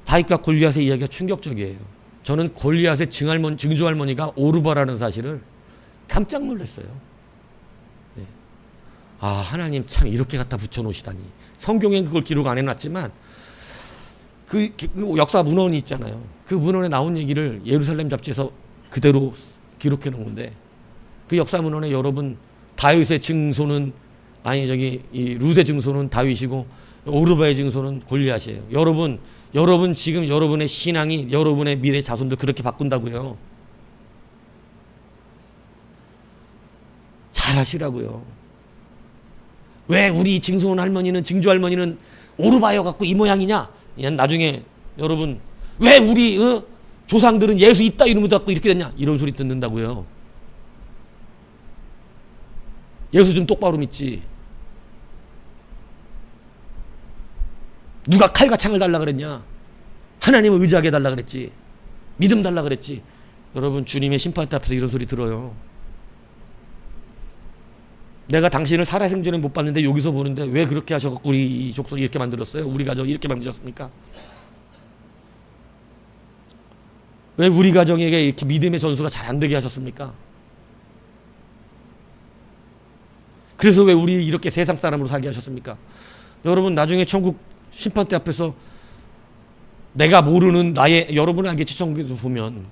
다윗과 골리앗의 이야기가 충격적이에요. 저는 골리앗의 증조할머니가 오르바라는 사실을 깜짝 놀랐어요. 네. 아 하나님 참 이렇게 갖다 붙여놓으시다니. 성경엔 그걸 기록 안 해놨지만 그 역사 문헌이 있잖아요. 그 문헌에 나온 얘기를 예루살렘 잡지에서 그대로 기록해 놓은 건데 그 역사 문헌에 여러분 다윗의 증손은 이 룻의 증손은 다윗이고 오르바의 증손은 골리앗이에요. 여러분 지금 여러분의 신앙이 여러분의 미래 자손들 그렇게 바꾼다고요. 잘하시라고요. 왜 우리 증손 할머니는 증조 할머니는 오르바여 갖고 이 모양이냐? 나중에 여러분 왜 우리 조상들은 예수 있다 이름을 갖고 이렇게 됐냐? 이런 소리 듣는다고요. 예수 좀 똑바로 믿지. 누가 칼과 창을 달라 그랬냐? 하나님을 의지하게 달라 그랬지. 믿음 달라 그랬지. 여러분 주님의 심판대 앞에서 이런 소리 들어요. 내가 당신을 살아생전에 못 봤는데 여기서 보는데 왜 그렇게 하셔갖고 우리 족속이 이렇게 만들었어요? 우리 가정 이렇게 만드셨습니까? 왜 우리 가정에게 이렇게 믿음의 전수가 잘 안 되게 하셨습니까? 그래서 왜 우리 이렇게 세상 사람으로 살게 하셨습니까? 여러분 나중에 천국 심판대 앞에서 내가 모르는 나의, 여러분은 알겠지, 성경에도 보면.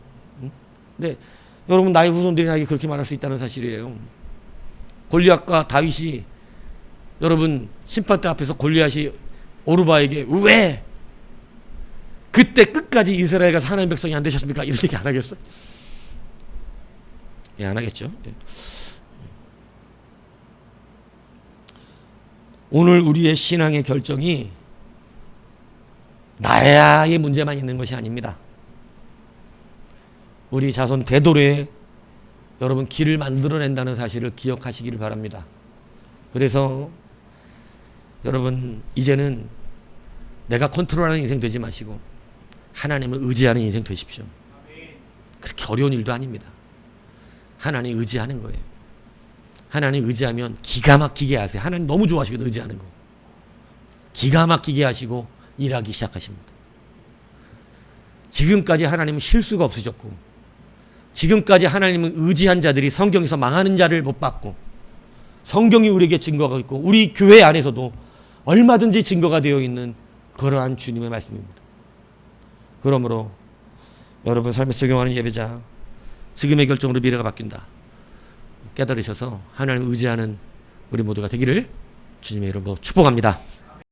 근데 여러분, 나의 후손들이 나에게 그렇게 말할 수 있다는 사실이에요. 골리앗과 다윗이, 여러분, 심판대 앞에서 골리앗이 오르바에게 왜 그때 끝까지 이스라엘 가서 하나님의 백성이 안 되셨습니까? 이런 얘기 안 하겠어? 예, 안 하겠죠. 예. 오늘 우리의 신앙의 결정이 나의 문제만 있는 것이 아닙니다. 우리 자손 대도래에 여러분 길을 만들어낸다는 사실을 기억하시기를 바랍니다. 그래서 여러분, 이제는 내가 컨트롤하는 인생 되지 마시고 하나님을 의지하는 인생 되십시오. 그렇게 어려운 일도 아닙니다. 하나님 의지하는 거예요. 하나님 의지하면 기가 막히게 하세요. 하나님 너무 좋아하시거든요, 의지하는 거. 기가 막히게 하시고 일하기 시작하십니다. 지금까지 하나님은 실수가 없으셨고, 지금까지 하나님은 의지한 자들이 성경에서 망하는 자를 못 봤고, 성경이 우리에게 증거가 있고, 우리 교회 안에서도 얼마든지 증거가 되어 있는 그러한 주님의 말씀입니다. 그러므로 여러분, 삶에 적용하는 예배자, 지금의 결정으로 미래가 바뀐다 깨달으셔서 하나님을 의지하는 우리 모두가 되기를 주님의 이름으로 축복합니다.